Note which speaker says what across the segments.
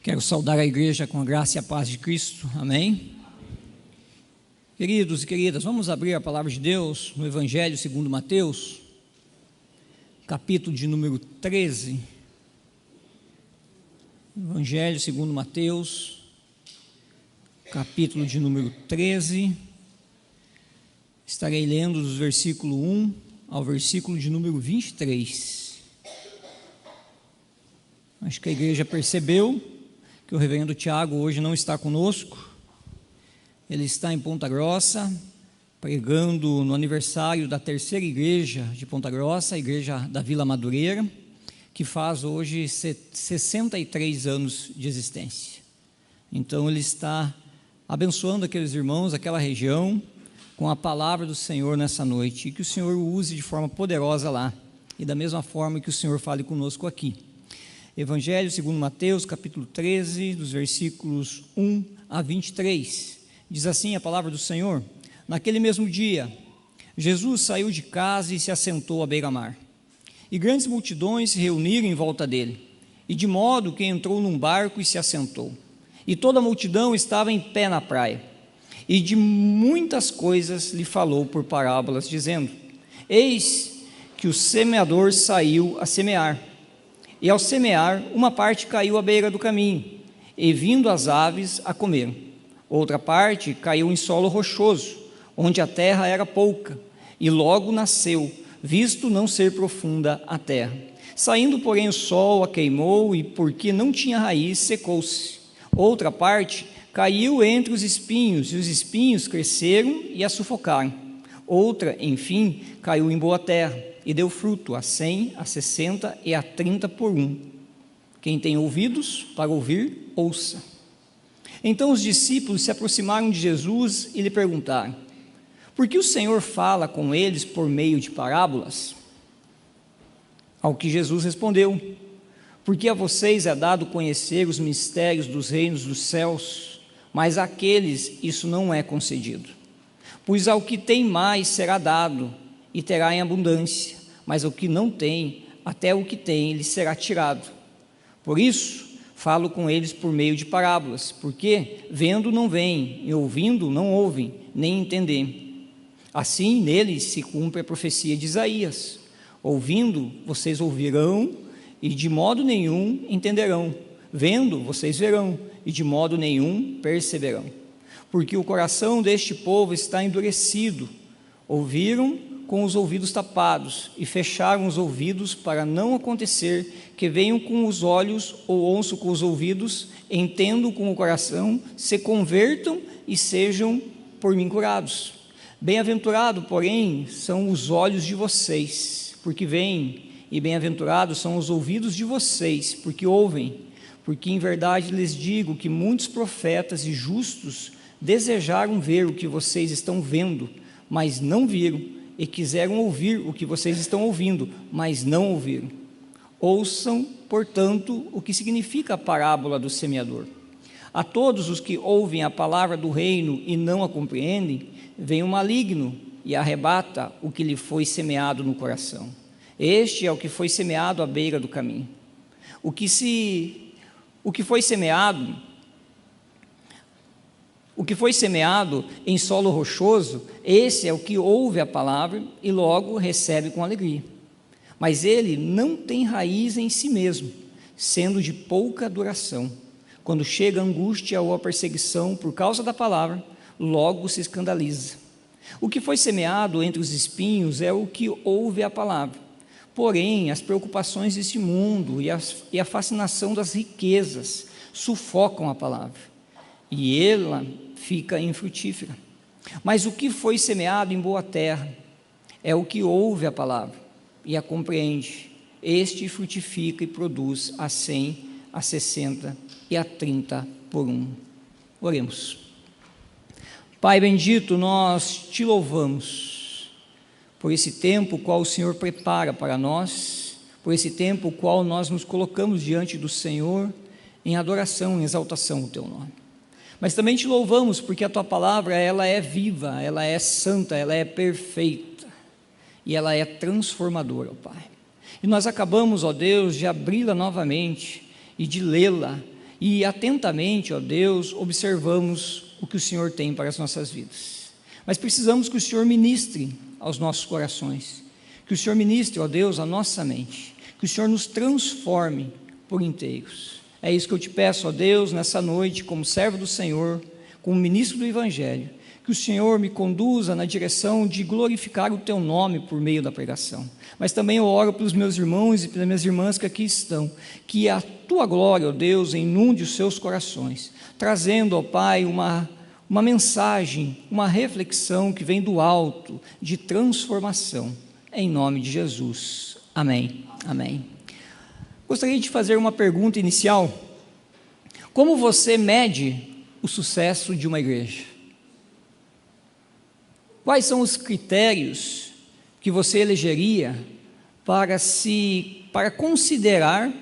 Speaker 1: Quero saudar a igreja com a graça e a paz de Cristo, amém? Queridos e queridas, vamos abrir a palavra de Deus no Evangelho segundo Mateus, capítulo de número 13. Evangelho segundo Mateus, capítulo de número 13. Estarei lendo dos versículo 1 ao versículo de número 23. Acho que a igreja percebeu que o reverendo Tiago hoje não está conosco. Ele está em Ponta Grossa, pregando no aniversário da terceira igreja de Ponta Grossa, a igreja da Vila Madureira, que faz hoje 63 anos de existência. Então ele está abençoando aqueles irmãos, aquela região, com a palavra do Senhor nessa noite, e que o Senhor o use de forma poderosa lá, e da mesma forma que o Senhor fale conosco aqui. Evangelho segundo Mateus, capítulo 13, dos versículos 1 a 23. Diz assim a palavra do Senhor: Naquele mesmo dia, Jesus saiu de casa e se assentou à beira-mar. E grandes multidões se reuniram em volta dele, e de modo que entrou num barco e se assentou. E toda a multidão estava em pé na praia. E de muitas coisas lhe falou por parábolas, dizendo: Eis que o semeador saiu a semear. E ao semear, uma parte caiu à beira do caminho, e vindo as aves a comer. Outra parte caiu em solo rochoso, onde a terra era pouca, e logo nasceu, visto não ser profunda a terra. Saindo, porém, o sol a queimou, e porque não tinha raiz, secou-se. Outra parte caiu entre os espinhos, e os espinhos cresceram e a sufocaram. Outra, enfim, caiu em boa terra, e deu fruto a 100, a 60 e a 30 por um. Quem tem ouvidos para ouvir, ouça. Então os discípulos se aproximaram de Jesus e lhe perguntaram: Por que o Senhor fala com eles por meio de parábolas? Ao que Jesus respondeu: Porque a vocês é dado conhecer os mistérios dos reinos dos céus, mas àqueles isso não é concedido. Pois ao que tem mais será dado, e terá em abundância, mas o que não tem, até o que tem lhe será tirado. Por isso, falo com eles por meio de parábolas, porque vendo não veem, e ouvindo não ouvem, nem entendem. Assim, neles se cumpre a profecia de Isaías: ouvindo, vocês ouvirão, e de modo nenhum entenderão. Vendo, vocês verão, e de modo nenhum perceberão. Porque o coração deste povo está endurecido. Ouviram com os ouvidos tapados, e fecharam os ouvidos, para não acontecer que venham com os olhos, ou ouçam com os ouvidos, entendam com o coração, se convertam e sejam por mim curados. Bem-aventurado, porém, são os olhos de vocês, porque veem, e bem-aventurados são os ouvidos de vocês, porque ouvem. Porque em verdade lhes digo que muitos profetas e justos desejaram ver o que vocês estão vendo, mas não viram, e quiseram ouvir o que vocês estão ouvindo, mas não ouviram. Ouçam, portanto, o que significa a parábola do semeador. A todos os que ouvem a palavra do reino e não a compreendem, vem o maligno e arrebata o que lhe foi semeado no coração. Este é o que foi semeado à beira do caminho. O que foi semeado em solo rochoso, esse é o que ouve a palavra e logo recebe com alegria. Mas ele não tem raiz em si mesmo, sendo de pouca duração. Quando chega a angústia ou a perseguição por causa da palavra, logo se escandaliza. O que foi semeado entre os espinhos é o que ouve a palavra. Porém, as preocupações deste mundo e a fascinação das riquezas sufocam a palavra, e ela fica infrutífera. Mas o que foi semeado em boa terra é o que ouve a palavra e a compreende. Este frutifica e produz a 100, a 60 e a 30 por um. Oremos. Pai bendito, nós te louvamos por esse tempo qual o Senhor prepara para nós, por esse tempo qual nós nos colocamos diante do Senhor em adoração, em exaltação ao teu nome. Mas também te louvamos porque a tua palavra, ela é viva, ela é santa, ela é perfeita e ela é transformadora, ó Pai. E nós acabamos, ó Deus, de abri-la novamente e de lê-la e atentamente, ó Deus, observamos o que o Senhor tem para as nossas vidas. Mas precisamos que o Senhor ministre aos nossos corações, que o Senhor ministre, ó Deus, a nossa mente, que o Senhor nos transforme por inteiros. É isso que eu te peço, ó Deus, nessa noite, como servo do Senhor, como ministro do Evangelho, que o Senhor me conduza na direção de glorificar o Teu nome por meio da pregação. Mas também eu oro pelos meus irmãos e pelas minhas irmãs que aqui estão, que a Tua glória, ó Deus, inunde os seus corações, trazendo, ó Pai, uma mensagem, uma reflexão que vem do alto, de transformação, em nome de Jesus. Amém. Amém. Gostaria de fazer uma pergunta inicial. Como você mede o sucesso de uma igreja? Quais são os critérios que você elegeria para considerar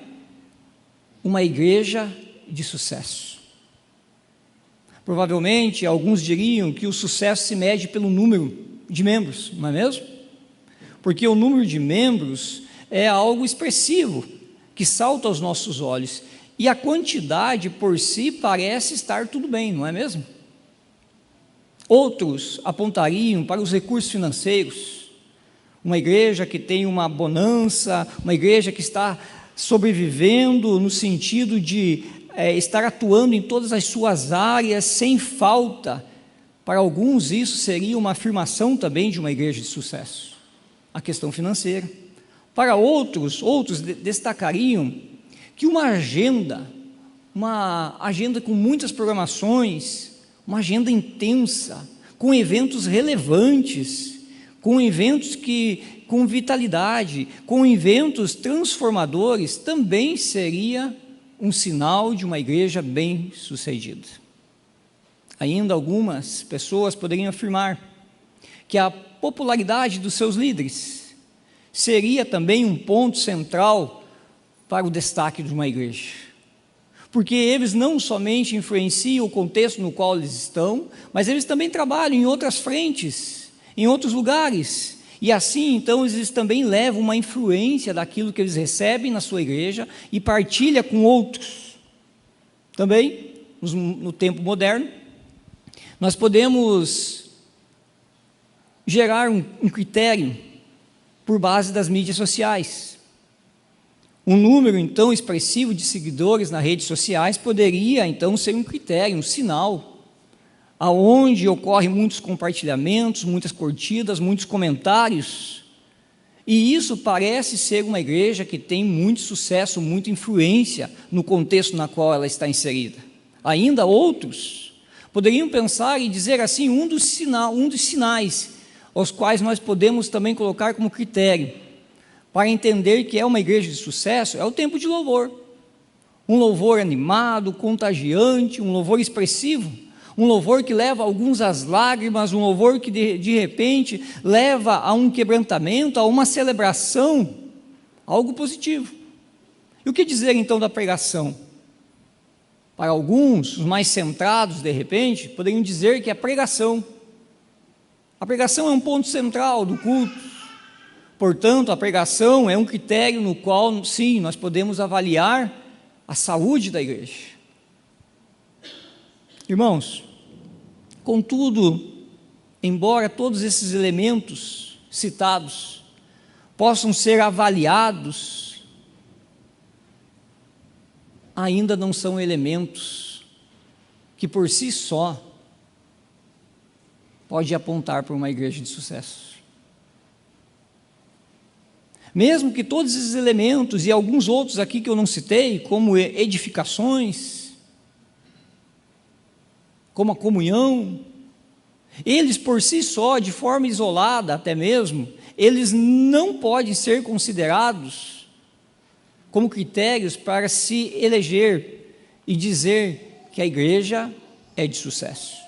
Speaker 1: uma igreja de sucesso? Provavelmente, alguns diriam que o sucesso se mede pelo número de membros, não é mesmo? Porque o número de membros é algo expressivo, que salta aos nossos olhos, e a quantidade por si parece estar tudo bem, não é mesmo? Outros apontariam para os recursos financeiros, uma igreja que tem uma bonança, uma igreja que está sobrevivendo no sentido de estar atuando em todas as suas áreas sem falta. Para alguns isso seria uma afirmação também de uma igreja de sucesso, a questão financeira. Para outros destacariam que uma agenda com muitas programações, uma agenda intensa, com eventos relevantes, com eventos com vitalidade, com eventos transformadores, também seria um sinal de uma igreja bem-sucedida. Ainda algumas pessoas poderiam afirmar que a popularidade dos seus líderes seria também um ponto central para o destaque de uma igreja. Porque eles não somente influenciam o contexto no qual eles estão, mas eles também trabalham em outras frentes, em outros lugares, e assim então eles também levam uma influência daquilo que eles recebem na sua igreja e partilham com outros. Também, no tempo moderno, nós podemos gerar um critério por base das mídias sociais. Um número, então, expressivo de seguidores nas redes sociais poderia, então, ser um critério, um sinal, aonde ocorrem muitos compartilhamentos, muitas curtidas, muitos comentários, e isso parece ser uma igreja que tem muito sucesso, muita influência no contexto na qual ela está inserida. Ainda outros poderiam pensar e dizer assim, um dos sinais aos quais nós podemos também colocar como critério, para entender que é uma igreja de sucesso, é o tempo de louvor. Um louvor animado, contagiante, um louvor expressivo, um louvor que leva alguns às lágrimas, um louvor que de repente leva a um quebrantamento, a uma celebração, algo positivo. E o que dizer então da pregação? Para alguns, os mais centrados de repente, poderiam dizer que a pregação é um ponto central do culto. Portanto, a pregação é um critério no qual, sim, nós podemos avaliar a saúde da igreja. Irmãos, contudo, embora todos esses elementos citados possam ser avaliados, ainda não são elementos que por si só pode apontar para uma igreja de sucesso. Mesmo que todos esses elementos e alguns outros aqui que eu não citei, como edificações, como a comunhão, eles por si só, de forma isolada até mesmo, eles não podem ser considerados como critérios para se eleger e dizer que a igreja é de sucesso.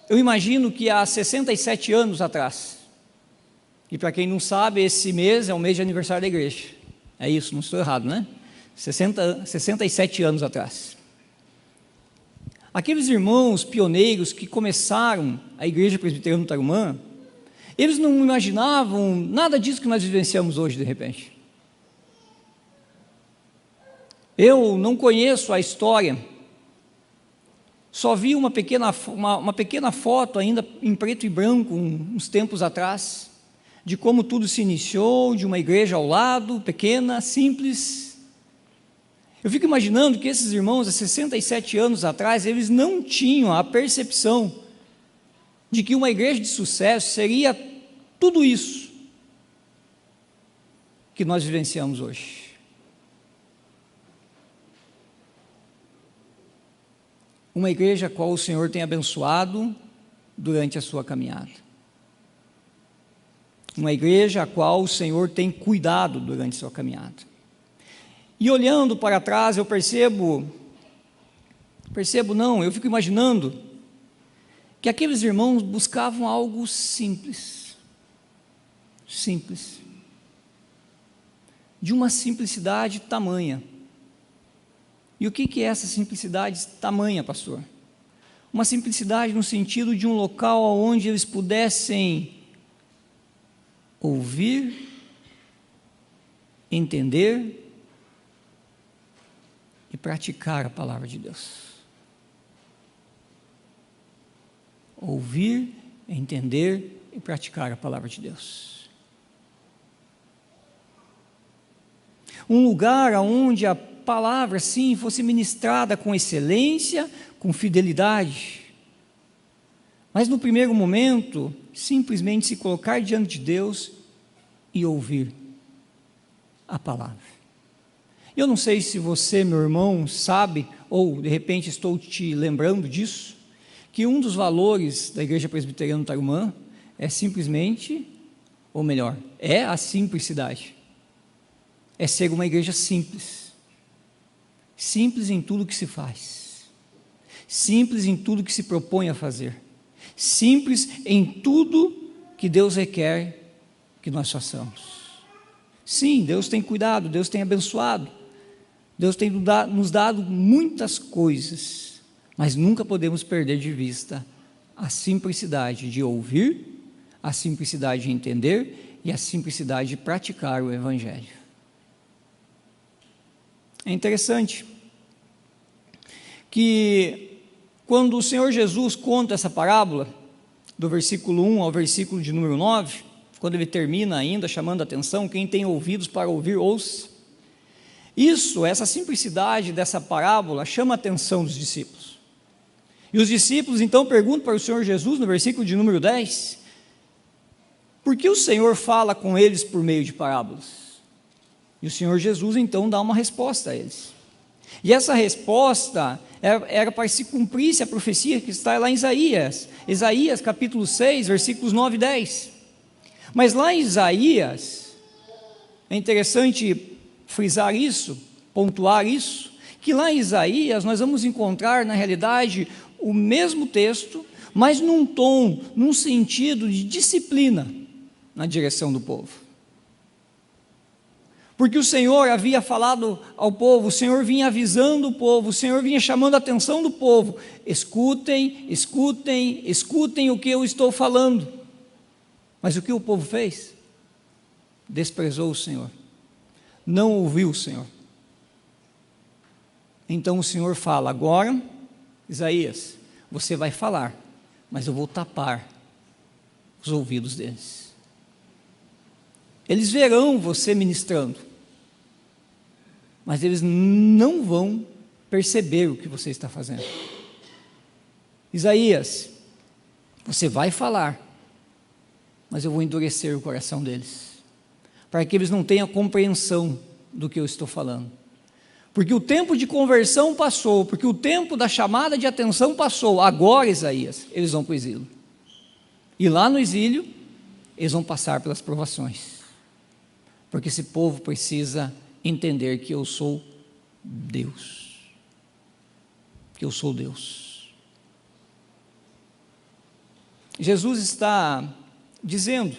Speaker 1: Eu imagino que há 67 anos atrás, e para quem não sabe, esse mês é o mês de aniversário da igreja. É isso, não estou errado, né? 67 anos atrás. Aqueles irmãos pioneiros que começaram a igreja presbiteriana do Tarumã, eles não imaginavam nada disso que nós vivenciamos hoje, de repente. Eu não conheço a história, só vi uma pequena foto ainda em preto e branco, uns tempos atrás, de como tudo se iniciou, de uma igreja ao lado, pequena, simples. Eu fico imaginando que esses irmãos, há 67 anos atrás, eles não tinham a percepção de que uma igreja de sucesso seria tudo isso que nós vivenciamos hoje. Uma igreja a qual o Senhor tem abençoado durante a sua caminhada. Uma igreja a qual o Senhor tem cuidado durante a sua caminhada. E olhando para trás, eu eu fico imaginando que aqueles irmãos buscavam algo simples, de uma simplicidade tamanha. E o que é essa simplicidade tamanha, pastor? Uma simplicidade no sentido de um local onde eles pudessem ouvir, entender e praticar a palavra de Deus. Ouvir, entender e praticar a palavra de Deus. Um lugar onde a palavra, sim, fosse ministrada com excelência, com fidelidade. Mas no primeiro momento, simplesmente se colocar diante de Deus e ouvir a palavra. Eu não sei se você, meu irmão, sabe, ou de repente estou te lembrando disso, que um dos valores da Igreja Presbiteriana do Tarumã é simplesmente, ou melhor, é a simplicidade. É ser uma igreja simples. Simples em tudo que se faz. Simples em tudo que se propõe a fazer. Simples em tudo que Deus requer que nós façamos. Sim, Deus tem cuidado, Deus tem abençoado, Deus tem nos dado muitas coisas, mas nunca podemos perder de vista a simplicidade de ouvir, a simplicidade de entender e a simplicidade de praticar o Evangelho. É interessante que quando o Senhor Jesus conta essa parábola, do versículo 1 ao versículo de número 9, quando ele termina ainda chamando a atenção, quem tem ouvidos para ouvir, ouça. Essa simplicidade dessa parábola chama a atenção dos discípulos. E os discípulos então perguntam para o Senhor Jesus, no versículo de número 10, por que o Senhor fala com eles por meio de parábolas? E o Senhor Jesus então dá uma resposta a eles. E essa resposta era para se cumprisse a profecia que está lá em Isaías capítulo 6, versículos 9 e 10. Mas lá em Isaías, é interessante frisar isso, pontuar isso, que lá em Isaías nós vamos encontrar na realidade o mesmo texto, mas num tom, num sentido de disciplina na direção do povo. Porque o Senhor havia falado ao povo, o Senhor vinha avisando o povo, o Senhor vinha chamando a atenção do povo. Escutem o que eu estou falando. Mas o que o povo fez? Desprezou o Senhor, não ouviu o Senhor. Então o Senhor fala, agora, Isaías, você vai falar, mas eu vou tapar os ouvidos deles. Eles verão você ministrando, mas eles não vão perceber o que você está fazendo. Isaías, você vai falar, mas eu vou endurecer o coração deles, para que eles não tenham compreensão do que eu estou falando. Porque o tempo de conversão passou, porque o tempo da chamada de atenção passou. Agora, Isaías, eles vão para o exílio. E lá no exílio, eles vão passar pelas provações. Porque esse povo precisa entender que eu sou Deus. Que eu sou Deus. Jesus está dizendo,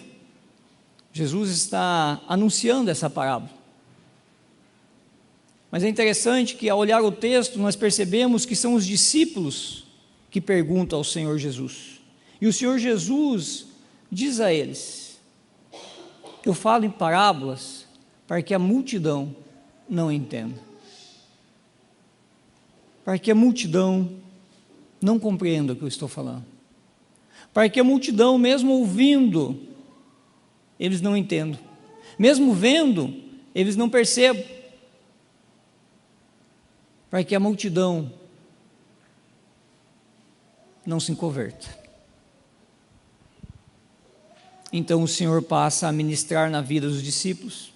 Speaker 1: Jesus está anunciando essa parábola. Mas é interessante que ao olhar o texto nós percebemos que são os discípulos que perguntam ao Senhor Jesus. E o Senhor Jesus diz a eles, eu falo em parábolas para que a multidão não entenda. para que a multidão não compreenda o que eu estou falando, para que a multidão, mesmo ouvindo, eles não entendam, mesmo vendo, eles não percebam, para que a multidão não se converta. Então o Senhor passa a ministrar na vida dos discípulos,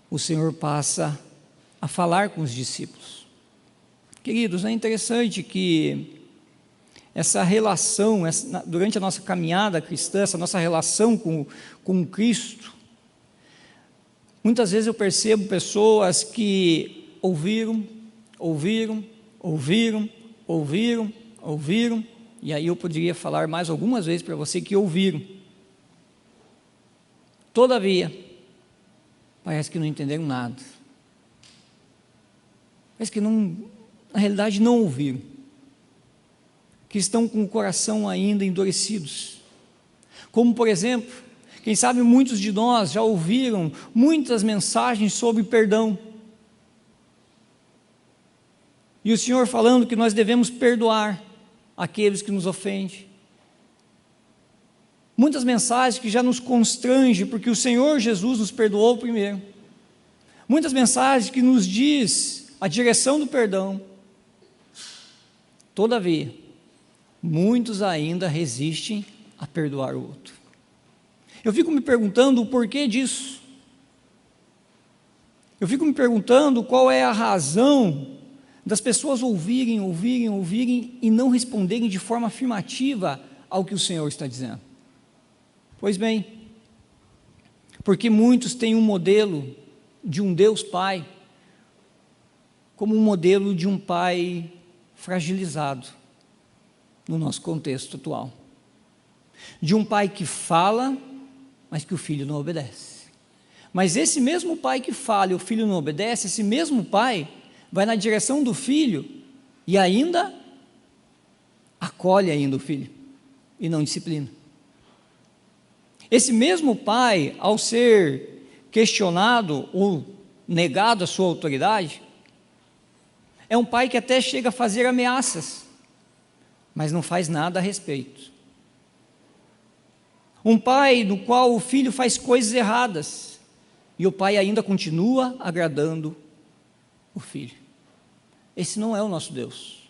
Speaker 1: o Senhor passa a falar com os discípulos. Queridos, é interessante que essa relação, durante a nossa caminhada cristã, essa nossa relação com Cristo, muitas vezes eu percebo pessoas que ouviram, e aí eu poderia falar mais algumas vezes para você que ouviram. Todavia, parece que não entenderam nada. Parece que não, na realidade não ouviram. Que estão com o coração ainda endurecidos. Como, por exemplo, quem sabe muitos de nós já ouviram muitas mensagens sobre perdão. E o Senhor falando que nós devemos perdoar aqueles que nos ofendem. Muitas mensagens que já nos constrangem, porque o Senhor Jesus nos perdoou primeiro. Muitas mensagens que nos diz a direção do perdão. Todavia, muitos ainda resistem a perdoar o outro. Eu fico me perguntando o porquê disso. Eu fico me perguntando qual é a razão das pessoas ouvirem e não responderem de forma afirmativa ao que o Senhor está dizendo. Pois bem, porque muitos têm um modelo de um Deus Pai como um modelo de um pai fragilizado no nosso contexto atual. De um pai que fala, mas que o filho não obedece. Mas esse mesmo pai que fala e o filho não obedece, esse mesmo pai vai na direção do filho e ainda acolhe ainda o filho e não disciplina. Esse mesmo pai, ao ser questionado ou negado a sua autoridade, é um pai que até chega a fazer ameaças, mas não faz nada a respeito. Um pai do qual o filho faz coisas erradas e o pai ainda continua agradando o filho. Esse não é o nosso Deus.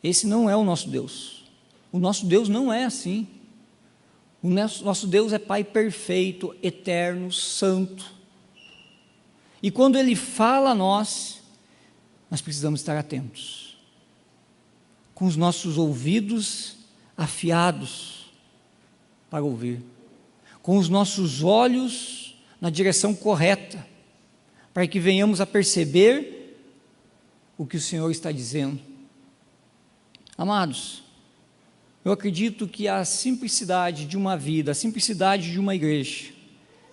Speaker 1: Esse não é o nosso Deus. O nosso Deus não é assim. O nosso Deus é Pai perfeito, eterno, santo. E quando Ele fala a nós precisamos estar atentos, com os nossos ouvidos afiados para ouvir, com os nossos olhos na direção correta, para que venhamos a perceber o que o Senhor está dizendo. Amados, eu acredito que a simplicidade de uma vida, a simplicidade de uma igreja,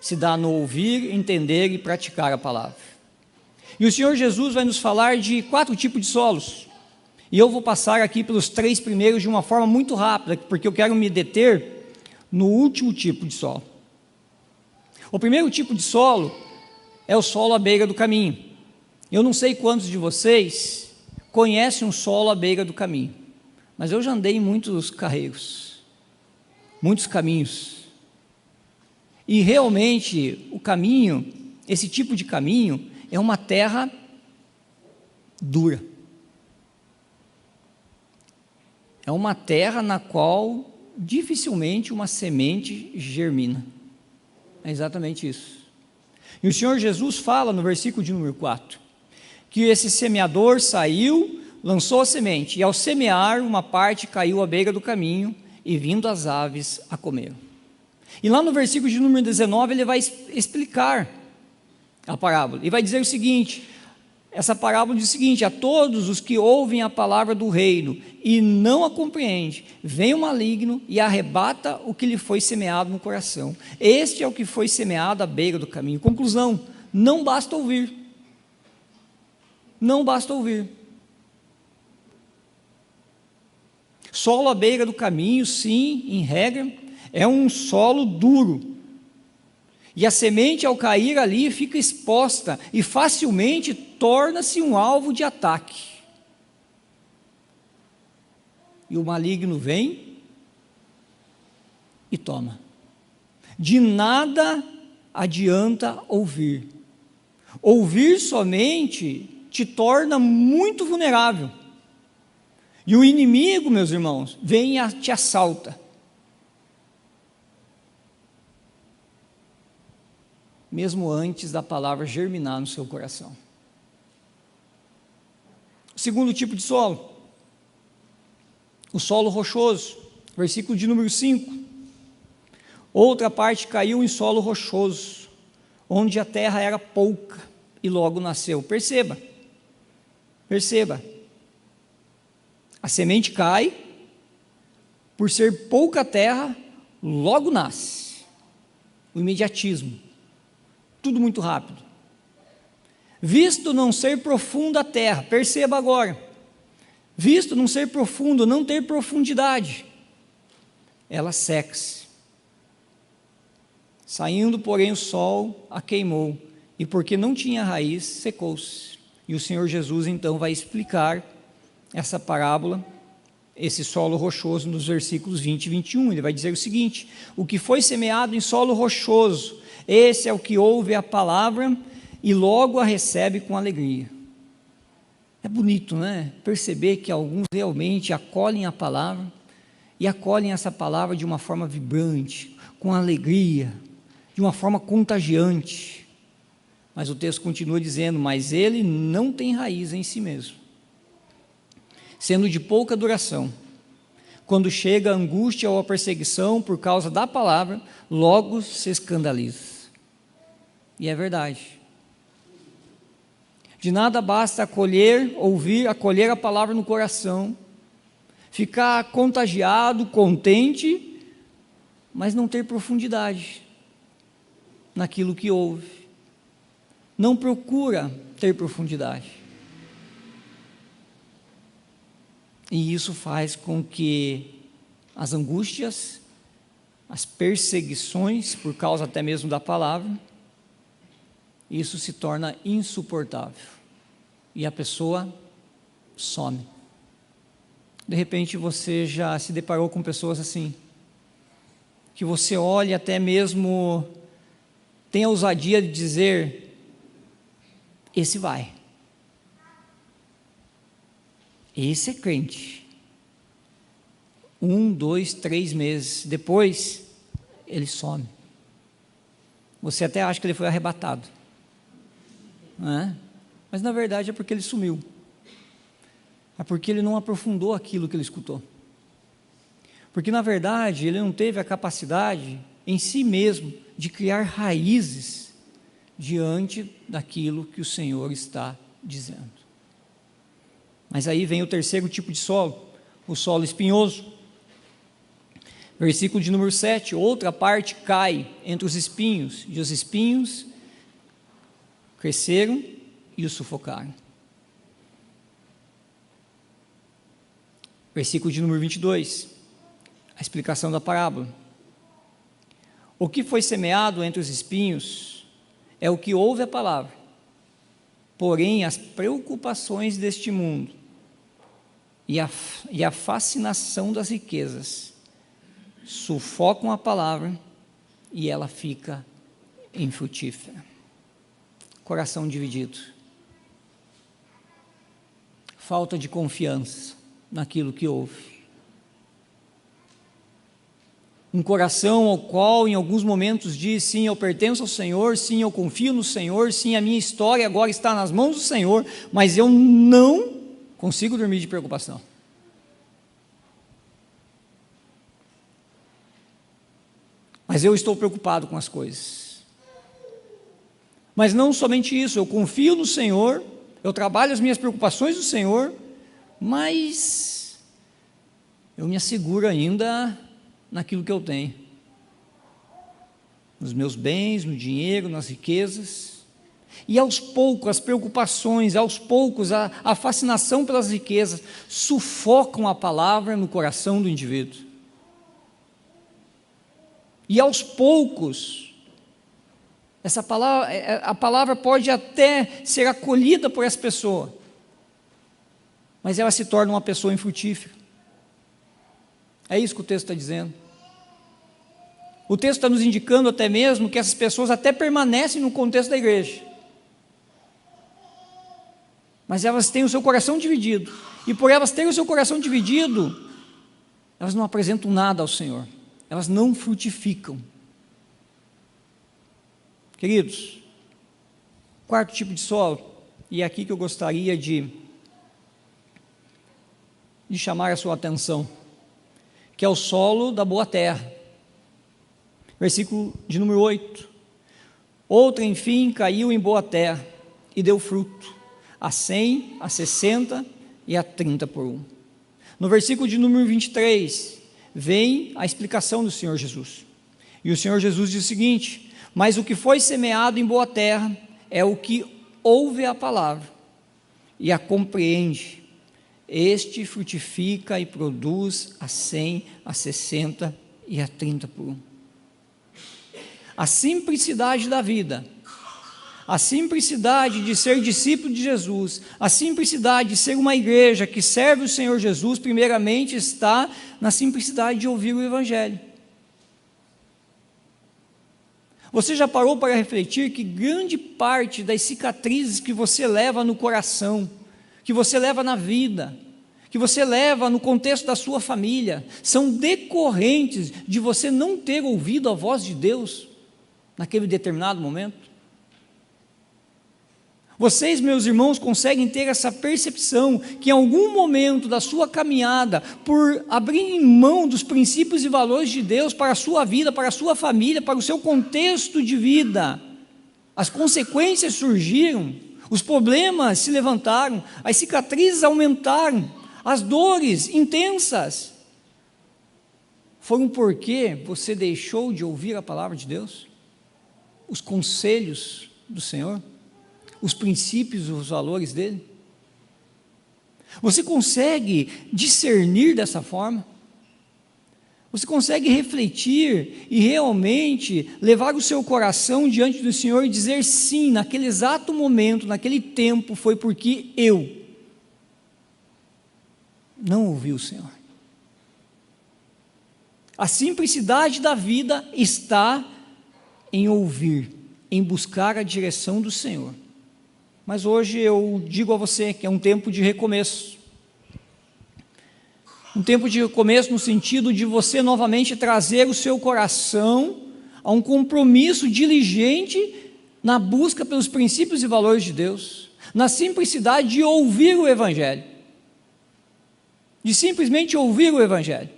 Speaker 1: se dá no ouvir, entender e praticar a palavra. E o Senhor Jesus vai nos falar de 4 tipos de solos, e eu vou passar aqui pelos 3 primeiros de uma forma muito rápida, porque eu quero me deter no último tipo de solo. O primeiro tipo de solo é o solo à beira do caminho. Eu não sei quantos de vocês conhecem um solo à beira do caminho, mas eu já andei em muitos carreiros, muitos caminhos, e realmente o caminho, esse tipo de caminho, é uma terra dura, é uma terra na qual dificilmente uma semente germina, é exatamente isso. E o Senhor Jesus fala no versículo de número 4, que esse semeador saiu, lançou a semente, e ao semear, uma parte caiu à beira do caminho, e vindo as aves a comeram. E lá no versículo de número 19, ele vai explicar a parábola, e vai dizer o seguinte, essa parábola diz o seguinte: a todos os que ouvem a palavra do reino, e não a compreendem, vem o maligno e arrebata o que lhe foi semeado no coração. Este é o que foi semeado à beira do caminho. Conclusão: não basta ouvir, não basta ouvir. Solo à beira do caminho, sim, em regra, é um solo duro. E a semente, ao cair ali, fica exposta e facilmente torna-se um alvo de ataque. E o maligno vem e toma. De nada adianta ouvir. Ouvir somente te torna muito vulnerável. E o inimigo, meus irmãos, vem e te assalta. Mesmo antes da palavra germinar no seu coração. O segundo tipo de solo, o solo rochoso, versículo de número 5. Outra parte caiu em solo rochoso, onde a terra era pouca, e logo nasceu. Perceba, a semente cai, por ser pouca terra, logo nasce. O imediatismo, tudo muito rápido. Visto não ser profunda a terra, perceba agora, visto não ser profundo, não ter profundidade, ela seca-se. Saindo, porém, o sol a queimou, e porque não tinha raiz, secou-se. E o Senhor Jesus, então, vai explicar essa parábola, esse solo rochoso, nos versículos 20 e 21. Ele vai dizer o seguinte: o que foi semeado em solo rochoso, esse é o que ouve a palavra e logo a recebe com alegria. É bonito, né? Perceber que alguns realmente acolhem a palavra, e acolhem essa palavra de uma forma vibrante, com alegria, de uma forma contagiante. Mas o texto continua dizendo: mas ele não tem raiz em si mesmo, sendo de pouca duração. Quando chega a angústia ou a perseguição por causa da palavra, logo se escandaliza. E é verdade. De nada basta acolher a palavra no coração, ficar contagiado, contente, mas não ter profundidade naquilo que ouve. Não procura ter profundidade. E isso faz com que as angústias, as perseguições, por causa até mesmo da palavra, isso se torna insuportável. E a pessoa some. De repente você já se deparou com pessoas assim, que você olha, até mesmo tem a ousadia de dizer: esse vai, esse é crente. 1, 2, 3 meses depois, ele some. Você até acha que ele foi arrebatado, não é? Mas na verdade é porque ele sumiu, é porque ele não aprofundou aquilo que ele escutou, porque na verdade ele não teve a capacidade em si mesmo de criar raízes diante daquilo que o Senhor está dizendo. Mas aí vem o terceiro tipo de solo, o solo espinhoso. Versículo de número 7, outra parte cai entre os espinhos, e os espinhos cresceram e o sufocaram. Versículo de número 22, a explicação da parábola. O que foi semeado entre os espinhos é o que ouve a palavra, porém as preocupações deste mundo e a fascinação das riquezas sufocam a palavra e ela fica infrutífera. Coração dividido, falta de confiança naquilo que ouve. Um coração ao qual em alguns momentos diz: sim, eu pertenço ao Senhor, sim, eu confio no Senhor, sim, a minha história agora está nas mãos do Senhor, mas eu não consigo dormir de preocupação. Mas eu estou preocupado com as coisas. Mas não somente isso, eu confio no Senhor, eu trabalho as minhas preocupações do Senhor, mas eu me asseguro ainda naquilo que eu tenho, nos meus bens, no dinheiro, nas riquezas. E aos poucos as preocupações, aos poucos a fascinação pelas riquezas sufocam a palavra no coração do indivíduo. E aos poucos A palavra pode até ser acolhida por essa pessoa, mas ela se torna uma pessoa infrutífera. É isso que o texto está dizendo. O texto está nos indicando até mesmo que essas pessoas até permanecem no contexto da igreja, mas elas têm o seu coração dividido, e por elas terem o seu coração dividido, elas não apresentam nada ao Senhor, elas não frutificam. Queridos, quarto tipo de solo, e é aqui que eu gostaria de chamar a sua atenção, que é o solo da boa terra. Versículo de número 8. Outra, enfim, caiu em boa terra e deu fruto, a 100, a 60 e a 30 por um. No versículo de número 23, vem a explicação do Senhor Jesus. E o Senhor Jesus diz o seguinte: mas o que foi semeado em boa terra é o que ouve a palavra e a compreende. Este frutifica e produz a 100, a 60 e a 30 por um. A simplicidade da vida, a simplicidade de ser discípulo de Jesus, a simplicidade de ser uma igreja que serve o Senhor Jesus, primeiramente está na simplicidade de ouvir o Evangelho. Você já parou para refletir que grande parte das cicatrizes que você leva no coração, que você leva na vida, que você leva no contexto da sua família, são decorrentes de você não ter ouvido a voz de Deus naquele determinado momento? Vocês, meus irmãos, conseguem ter essa percepção que em algum momento da sua caminhada, por abrir mão dos princípios e valores de Deus para a sua vida, para a sua família, para o seu contexto de vida, as consequências surgiram, os problemas se levantaram, as cicatrizes aumentaram, as dores intensas, foram porque você deixou de ouvir a palavra de Deus, os conselhos do Senhor, os princípios e os valores dele? Você consegue discernir dessa forma? Você consegue refletir e realmente levar o seu coração diante do Senhor e dizer sim, naquele exato momento, naquele tempo, foi porque eu não ouvi o Senhor? A simplicidade da vida está em ouvir, em buscar a direção do Senhor. Mas hoje eu digo a você que é um tempo de recomeço. Um tempo de recomeço no sentido de você novamente trazer o seu coração a um compromisso diligente na busca pelos princípios e valores de Deus, na simplicidade de ouvir o Evangelho, de simplesmente ouvir o Evangelho,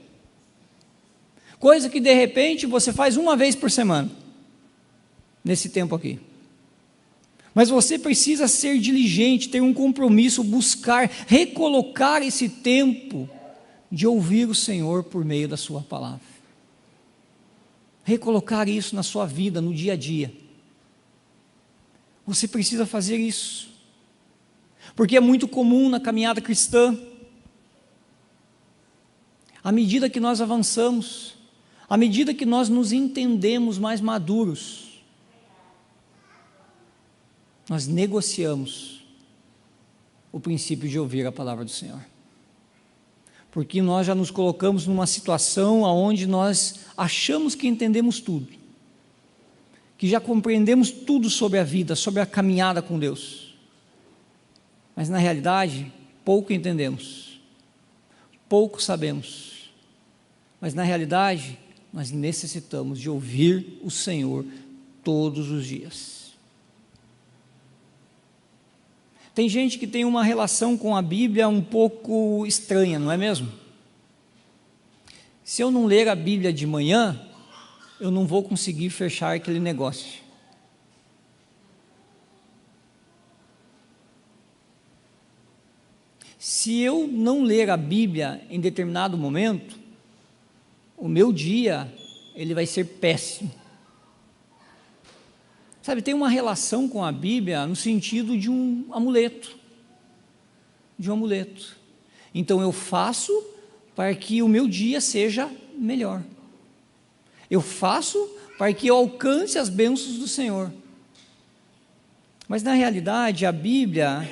Speaker 1: coisa que de repente você faz uma vez por semana, nesse tempo aqui. Mas você precisa ser diligente, ter um compromisso, buscar, recolocar esse tempo de ouvir o Senhor por meio da sua palavra. Recolocar isso na sua vida, no dia a dia. Você precisa fazer isso, porque é muito comum na caminhada cristã, à medida que nós avançamos, à medida que nós nos entendemos mais maduros, nós negociamos o princípio de ouvir a palavra do Senhor, porque nós já nos colocamos numa situação onde nós achamos que entendemos tudo, que já compreendemos tudo sobre a vida, sobre a caminhada com Deus, mas na realidade pouco entendemos, pouco sabemos, mas na realidade nós necessitamos de ouvir o Senhor todos os dias. Tem gente que tem uma relação com a Bíblia um pouco estranha, não é mesmo? Se eu não ler a Bíblia de manhã, eu não vou conseguir fechar aquele negócio. Se eu não ler a Bíblia em determinado momento, o meu dia, ele vai ser péssimo. Sabe, tem uma relação com a Bíblia no sentido de um amuleto. De um amuleto. Então eu faço para que o meu dia seja melhor. Eu faço para que eu alcance as bênçãos do Senhor. Mas na realidade a Bíblia,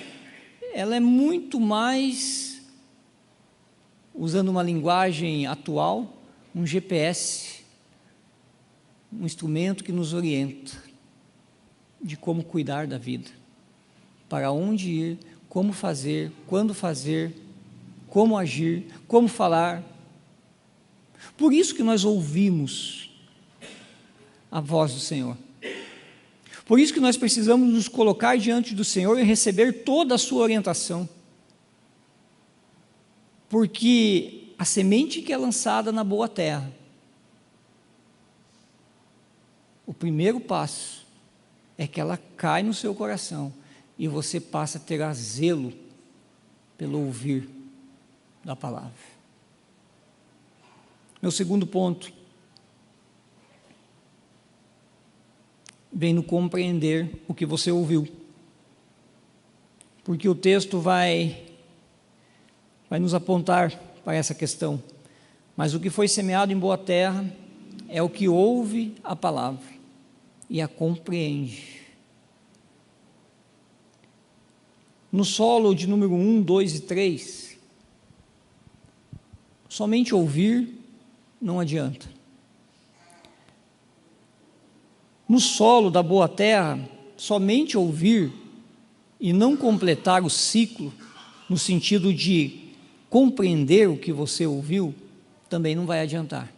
Speaker 1: ela é muito mais, usando uma linguagem atual, um GPS, um instrumento que nos orienta de como cuidar da vida, para onde ir, como fazer, quando fazer, como agir, como falar. Por isso que nós ouvimos a voz do Senhor. Por isso que nós precisamos nos colocar diante do Senhor e receber toda a sua orientação. Porque a semente que é lançada na boa terra, o primeiro passo é que ela cai no seu coração e você passa a ter zelo pelo ouvir da palavra. Meu segundo ponto vem no compreender o que você ouviu, porque o texto vai nos apontar para essa questão. Mas o que foi semeado em boa terra é o que ouve a palavra e a compreende. No solo de número 1, 2 e 3, somente ouvir não adianta. No solo da boa terra, somente ouvir e não completar o ciclo, no sentido de compreender o que você ouviu, também não vai adiantar.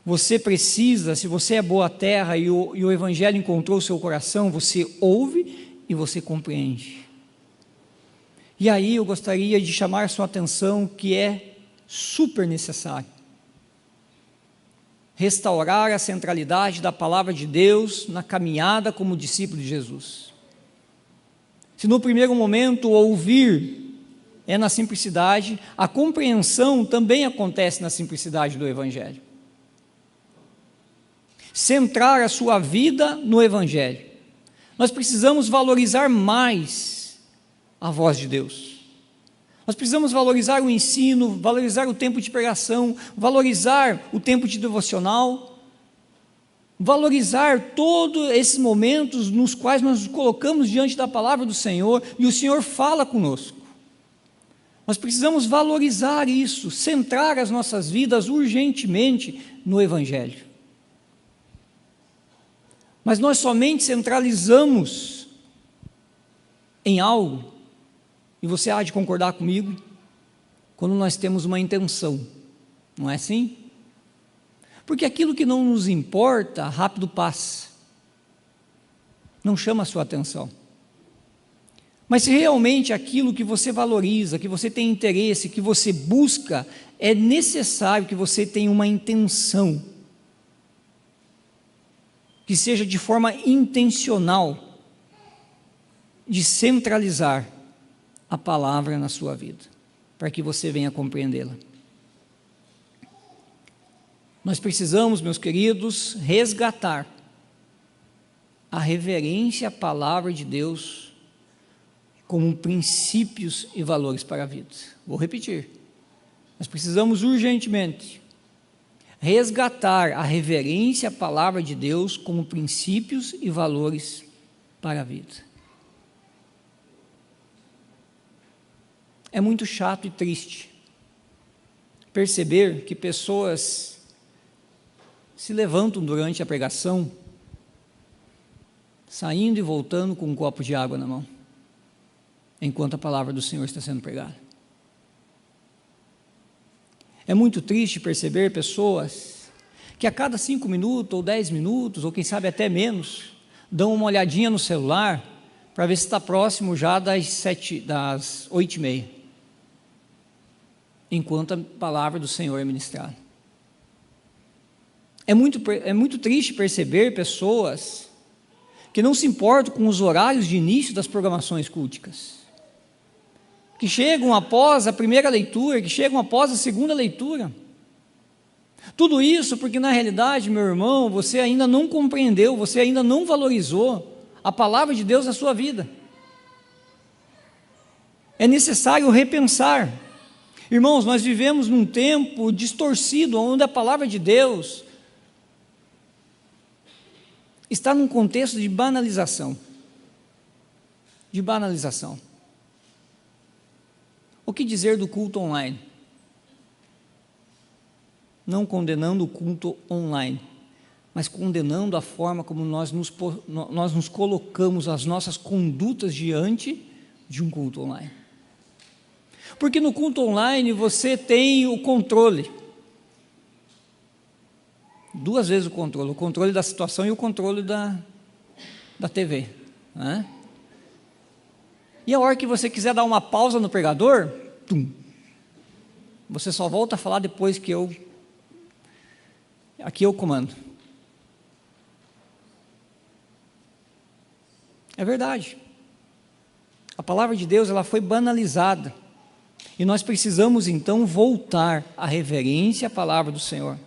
Speaker 1: Você precisa, se você é boa terra e o Evangelho encontrou o seu coração, você ouve e você compreende. E aí eu gostaria de chamar a sua atenção que é super necessário restaurar a centralidade da palavra de Deus na caminhada como discípulo de Jesus. Se no primeiro momento ouvir é na simplicidade, a compreensão também acontece na simplicidade do Evangelho. Centrar a sua vida no Evangelho. Nós precisamos valorizar mais a voz de Deus. Nós precisamos valorizar o ensino, valorizar o tempo de pregação, valorizar o tempo de devocional, valorizar todos esses momentos nos quais nós nos colocamos diante da palavra do Senhor e o Senhor fala conosco. Nós precisamos valorizar isso, centrar as nossas vidas urgentemente no Evangelho. Mas nós somente centralizamos em algo, e você há de concordar comigo, quando nós temos uma intenção, não é assim? Porque aquilo que não nos importa, rápido passa, não chama a sua atenção. Mas se realmente aquilo que você valoriza, que você tem interesse, que você busca, é necessário que você tenha uma intenção, que seja de forma intencional, de centralizar a palavra na sua vida, para que você venha compreendê-la. Nós precisamos, meus queridos, resgatar a reverência à palavra de Deus como princípios e valores para a vida. Vou repetir. Nós precisamos urgentemente resgatar a reverência à palavra de Deus como princípios e valores para a vida. É muito chato e triste perceber que pessoas se levantam durante a pregação, saindo e voltando com um copo de água na mão, enquanto a palavra do Senhor está sendo pregada. É muito triste perceber pessoas que a cada 5 minutos, ou 10 minutos, ou quem sabe até menos, dão uma olhadinha no celular para ver se está próximo já das 8h30, enquanto a palavra do Senhor é ministrada. É muito triste perceber pessoas que não se importam com os horários de início das programações culticas, que chegam após a primeira leitura, que chegam após a segunda leitura. Tudo isso porque, na realidade, meu irmão, você ainda não compreendeu, você ainda não valorizou a palavra de Deus na sua vida. É necessário repensar. Irmãos, nós vivemos num tempo distorcido, onde a palavra de Deus está num contexto de banalização. de banalização. O que dizer do culto online? Não condenando o culto online, mas condenando a forma como nós nos colocamos, as nossas condutas diante de um culto online. Porque no culto online você tem o controle, duas vezes o controle da situação e o controle da TV, né? E a hora que você quiser dar uma pausa no pregador, você só volta a falar depois que aqui eu comando. É verdade. A palavra de Deus, ela foi banalizada. E nós precisamos então voltar à reverência à palavra do Senhor.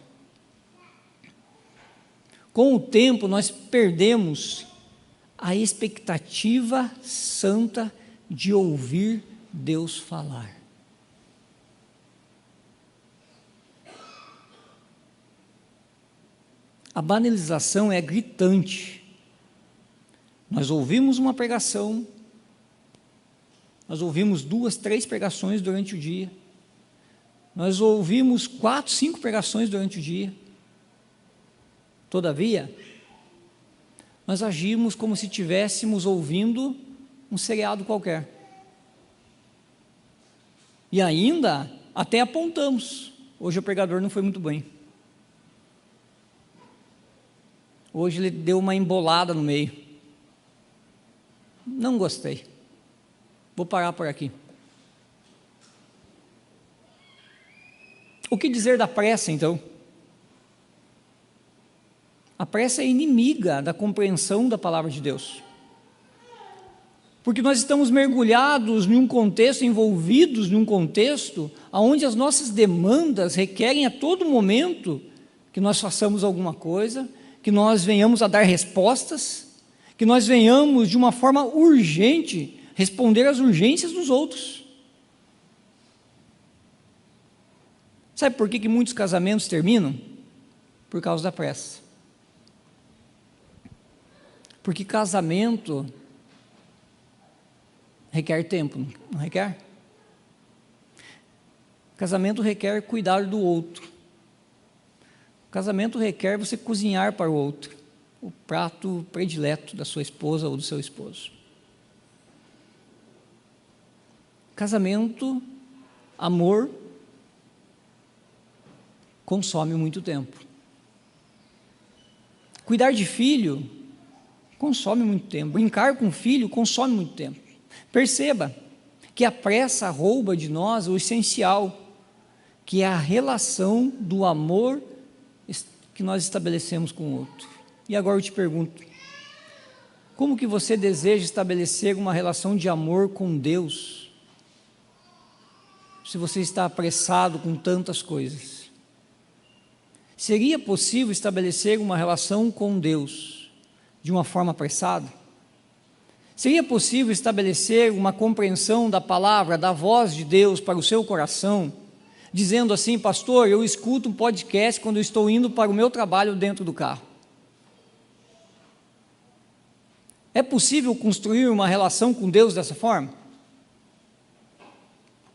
Speaker 1: Com o tempo nós perdemos a expectativa santa de ouvir Deus falar. A banalização é gritante. Nós ouvimos uma pregação, nós ouvimos 2, 3 pregações durante o dia, nós ouvimos 4, 5 pregações durante o dia. Todavia, nós agimos como se estivéssemos ouvindo um seriado qualquer. E ainda até apontamos: hoje o pregador não foi muito bem. Hoje ele deu uma embolada no meio. Não gostei. Vou parar por aqui. O que dizer da pressa, então? A pressa é inimiga da compreensão da palavra de Deus. Porque nós estamos mergulhados num contexto, envolvidos num contexto onde as nossas demandas requerem a todo momento que nós façamos alguma coisa, que nós venhamos a dar respostas, que nós venhamos de uma forma urgente responder às urgências dos outros. Sabe por que muitos casamentos terminam? Por causa da pressa. Porque casamento requer tempo, não requer? Casamento requer cuidar do outro. Casamento requer você cozinhar para o outro, o prato predileto da sua esposa ou do seu esposo. Casamento, amor, consome muito tempo. Cuidar de filho consome muito tempo. Brincar com o filho consome muito tempo. Perceba que a pressa rouba de nós o essencial, que é a relação do amor que nós estabelecemos com o outro. E agora eu te pergunto, como que você deseja estabelecer uma relação de amor com Deus, se você está apressado com tantas coisas? Seria possível estabelecer uma relação com Deus de uma forma apressada? Seria possível estabelecer uma compreensão da palavra, da voz de Deus para o seu coração, dizendo assim: pastor, eu escuto um podcast quando eu estou indo para o meu trabalho dentro do carro? É possível construir uma relação com Deus dessa forma?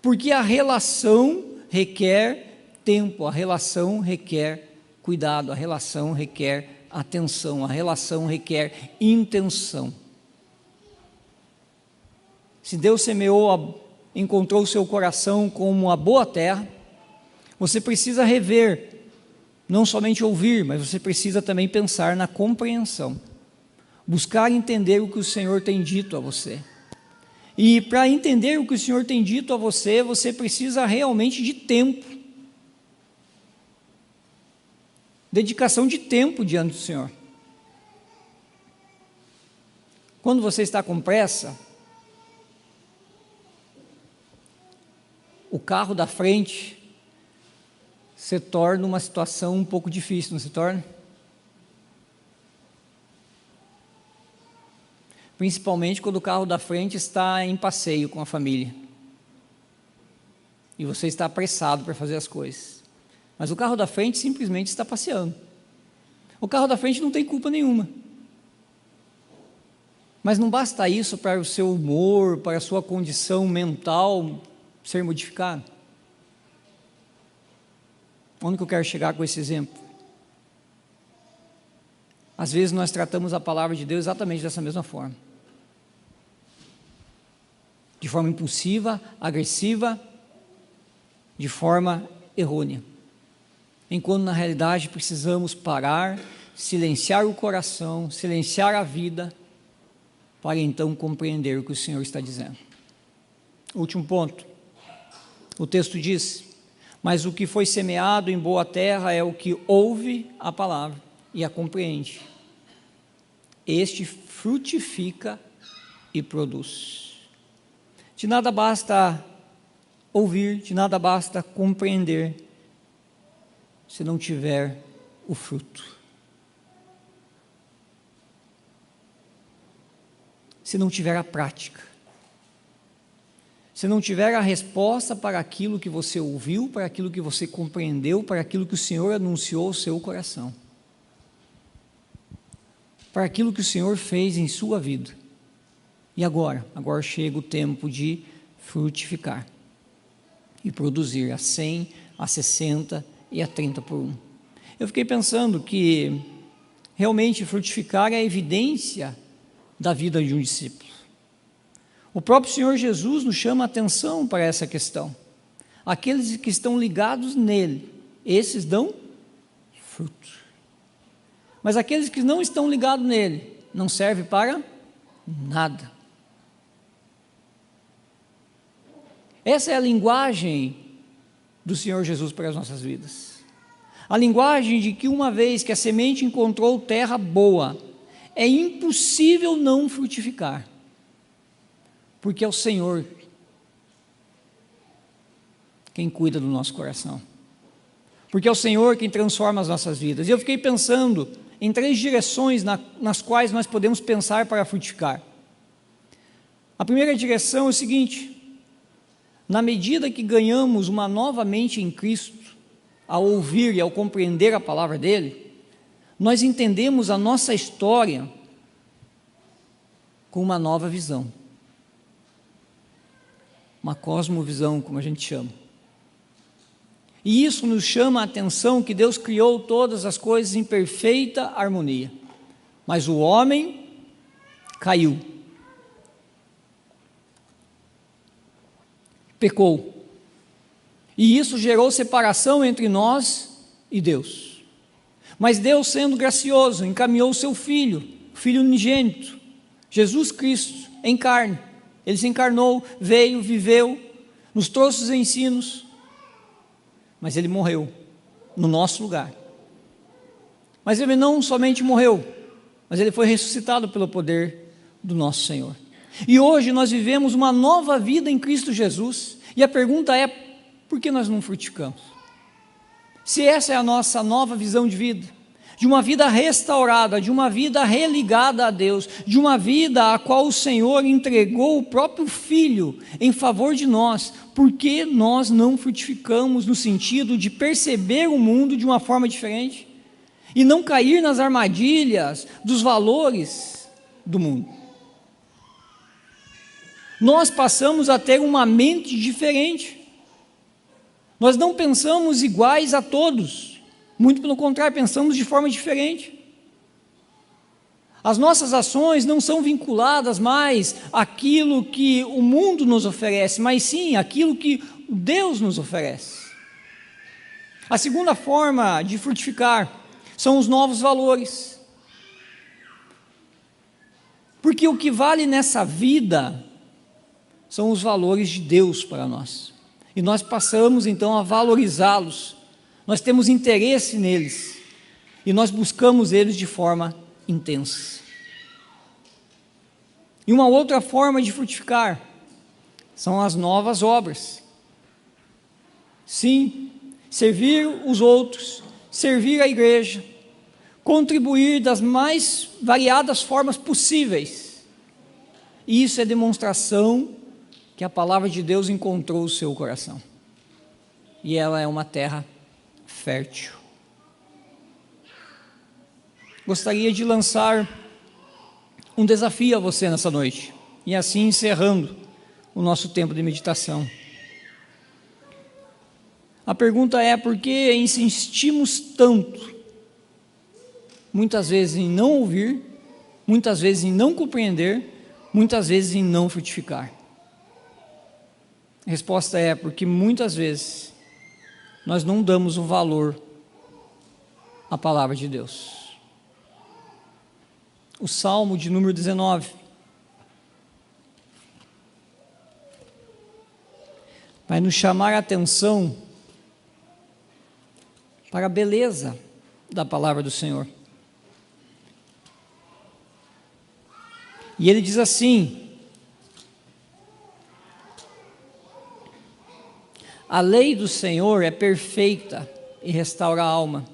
Speaker 1: Porque a relação requer tempo, a relação requer cuidado, a relação requer atenção, a relação requer intenção. Se Deus encontrou o seu coração como uma boa terra, você precisa rever, não somente ouvir, mas você precisa também pensar na compreensão, buscar entender o que o Senhor tem dito a você. E para entender o que o Senhor tem dito a você, você precisa realmente de tempo, dedicação de tempo diante do Senhor. Quando você está com pressa, o carro da frente se torna uma situação um pouco difícil, não se torna? Principalmente quando o carro da frente está em passeio com a família e você está apressado para fazer as coisas, mas o carro da frente simplesmente está passeando. O carro da frente não tem culpa nenhuma, Mas não basta isso para o seu humor, para a sua condição mental ser modificado. Onde que eu quero chegar com esse exemplo? Às vezes nós tratamos a palavra de Deus exatamente dessa mesma forma. De forma impulsiva, agressiva, de forma errônea. Enquanto na realidade precisamos parar, silenciar o coração, silenciar a vida, para então compreender o que o Senhor está dizendo. Último ponto. O texto diz: mas o que foi semeado em boa terra é o que ouve a palavra e a compreende. Este frutifica e produz. De nada basta ouvir, de nada basta compreender, se não tiver o fruto. Se não tiver a prática. Se não tiver a resposta para aquilo que você ouviu, para aquilo que você compreendeu, para aquilo que o Senhor anunciou ao seu coração. Para aquilo que o Senhor fez em sua vida. E agora? Agora chega o tempo de frutificar. E produzir a 100, a 60 e a 30 por 1. Eu fiquei pensando que realmente frutificar é a evidência da vida de um discípulo. O próprio Senhor Jesus nos chama a atenção para essa questão. Aqueles que estão ligados nele, esses dão fruto. Mas aqueles que não estão ligados nele, não servem para nada. Essa é a linguagem do Senhor Jesus para as nossas vidas. A linguagem de que uma vez que a semente encontrou terra boa, é impossível não frutificar. Porque é o Senhor quem cuida do nosso coração. Porque é o Senhor quem transforma as nossas vidas. E eu fiquei pensando em 3 direções nas quais nós podemos pensar para frutificar. A primeira direção é o seguinte: na medida que ganhamos uma nova mente em Cristo, ao ouvir e ao compreender a palavra dele, nós entendemos a nossa história com uma nova visão. Uma cosmovisão, como a gente chama. E isso nos chama a atenção que Deus criou todas as coisas em perfeita harmonia. Mas o homem caiu. Pecou. E isso gerou separação entre nós e Deus. Mas Deus, sendo gracioso, encaminhou o seu Filho, o Filho unigênito, Jesus Cristo, em carne. Ele se encarnou, veio, viveu, nos trouxe os ensinos, mas ele morreu no nosso lugar. Mas ele não somente morreu, mas ele foi ressuscitado pelo poder do nosso Senhor. E hoje nós vivemos uma nova vida em Cristo Jesus, e a pergunta é: por que nós não frutificamos? Se essa é a nossa nova visão de vida, de uma vida restaurada, de uma vida religada a Deus, de uma vida a qual o Senhor entregou o próprio Filho em favor de nós, por que nós não frutificamos no sentido de perceber o mundo de uma forma diferente e não cair nas armadilhas dos valores do mundo? Nós passamos a ter uma mente diferente. Nós não pensamos iguais a todos. Muito pelo contrário, pensamos de forma diferente. As nossas ações não são vinculadas mais àquilo que o mundo nos oferece, mas sim àquilo que Deus nos oferece. A segunda forma de frutificar são os novos valores. Porque o que vale nessa vida são os valores de Deus para nós. E nós passamos então a valorizá-los. Nós temos interesse neles e nós buscamos eles de forma intensa. E uma outra forma de frutificar são as novas obras. Sim, servir os outros, servir a igreja, contribuir das mais variadas formas possíveis. E isso é demonstração que a palavra de Deus encontrou o seu coração. E ela é uma terra fértil. Gostaria de lançar um desafio a você nessa noite, e assim encerrando o nosso tempo de meditação. A pergunta é: por que insistimos tanto, muitas vezes em não ouvir, muitas vezes em não compreender, muitas vezes em não frutificar? A resposta é porque muitas vezes nós não damos o valor à palavra de Deus. O Salmo de número 19 vai nos chamar a atenção para a beleza da palavra do Senhor. E ele diz assim: a lei do Senhor é perfeita e restaura a alma.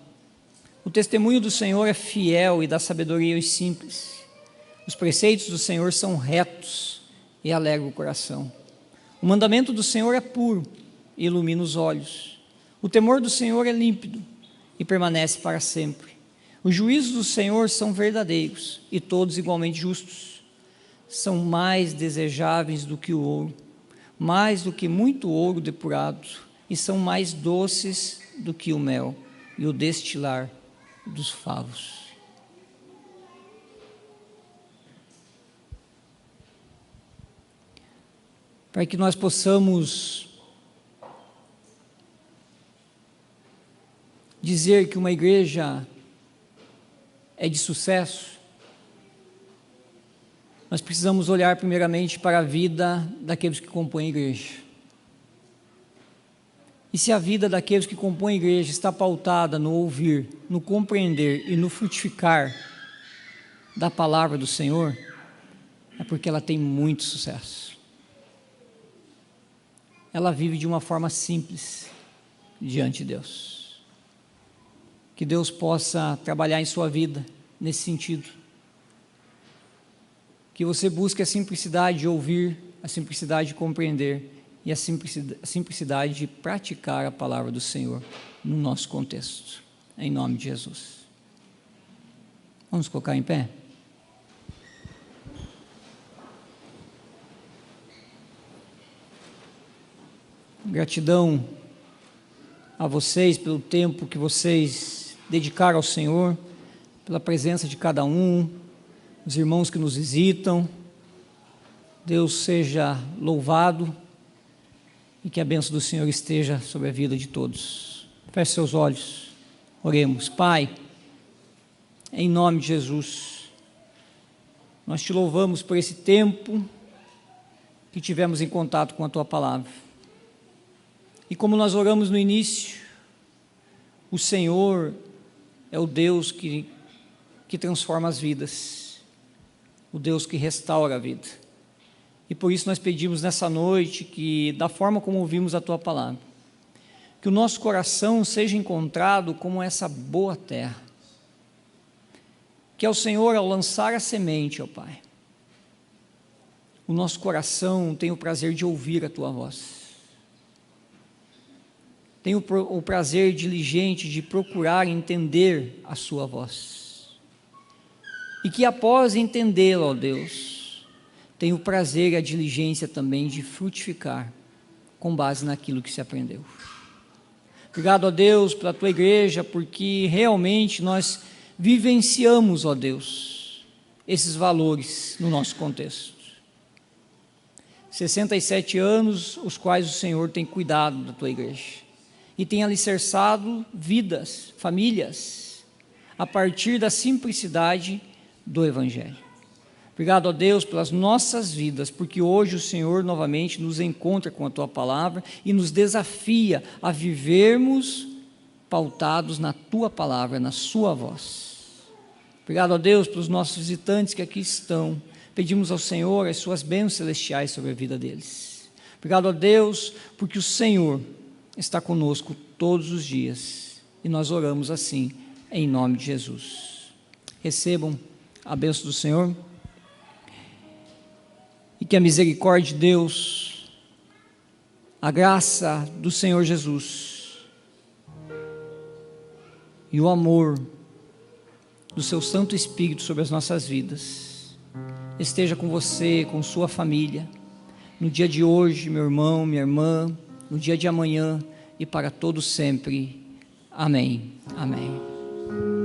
Speaker 1: O testemunho do Senhor é fiel e dá sabedoria aos simples. Os preceitos do Senhor são retos e alegram o coração. O mandamento do Senhor é puro e ilumina os olhos. O temor do Senhor é límpido e permanece para sempre. Os juízos do Senhor são verdadeiros e todos igualmente justos. São mais desejáveis do que o ouro, mais do que muito ouro depurado, e são mais doces do que o mel e o destilar dos favos. Para que nós possamos dizer que uma igreja é de sucesso, nós precisamos olhar primeiramente para a vida daqueles que compõem a igreja. E se a vida daqueles que compõem a igreja está pautada no ouvir, no compreender e no frutificar da palavra do Senhor, é porque ela tem muito sucesso. Ela vive de uma forma simples diante de Deus. Que Deus possa trabalhar em sua vida nesse sentido. Que você busque a simplicidade de ouvir, a simplicidade de compreender e a simplicidade de praticar a palavra do Senhor no nosso contexto, em nome de Jesus. Vamos colocar em pé? Gratidão a vocês pelo tempo que vocês dedicaram ao Senhor, pela presença de cada um, os irmãos que nos visitam. Deus seja louvado e que a bênção do Senhor esteja sobre a vida de todos. Feche seus olhos, oremos. Pai, em nome de Jesus, nós te louvamos por esse tempo que tivemos em contato com a Tua Palavra. E como nós oramos no início, o Senhor é o Deus que transforma as vidas, o Deus que restaura a vida. E por isso nós pedimos nessa noite que, da forma como ouvimos a Tua Palavra, que o nosso coração seja encontrado como essa boa terra, que ao Senhor, ao lançar a semente, ó Pai, o nosso coração tem o prazer de ouvir a Tua voz, tem o prazer diligente de procurar entender a Sua voz, e que após entendê-la, ó Deus, tem o prazer e a diligência também de frutificar com base naquilo que se aprendeu. Obrigado, ó Deus, pela Tua igreja, porque realmente nós vivenciamos, ó Deus, esses valores no nosso contexto. 67 anos, os quais o Senhor tem cuidado da Tua igreja e tem alicerçado vidas, famílias, a partir da simplicidade do Evangelho. Obrigado a Deus pelas nossas vidas, porque hoje o Senhor novamente nos encontra com a Tua Palavra e nos desafia a vivermos pautados na Tua Palavra, na Sua voz. Obrigado a Deus pelos nossos visitantes que aqui estão. Pedimos ao Senhor as Suas bênçãos celestiais sobre a vida deles. Obrigado a Deus, porque o Senhor está conosco todos os dias e nós oramos assim, em nome de Jesus. Recebam a bênção do Senhor. E que a misericórdia de Deus, a graça do Senhor Jesus e o amor do Seu Santo Espírito sobre as nossas vidas esteja com você, com sua família, no dia de hoje, meu irmão, minha irmã, no dia de amanhã e para todos sempre. Amém. Amém.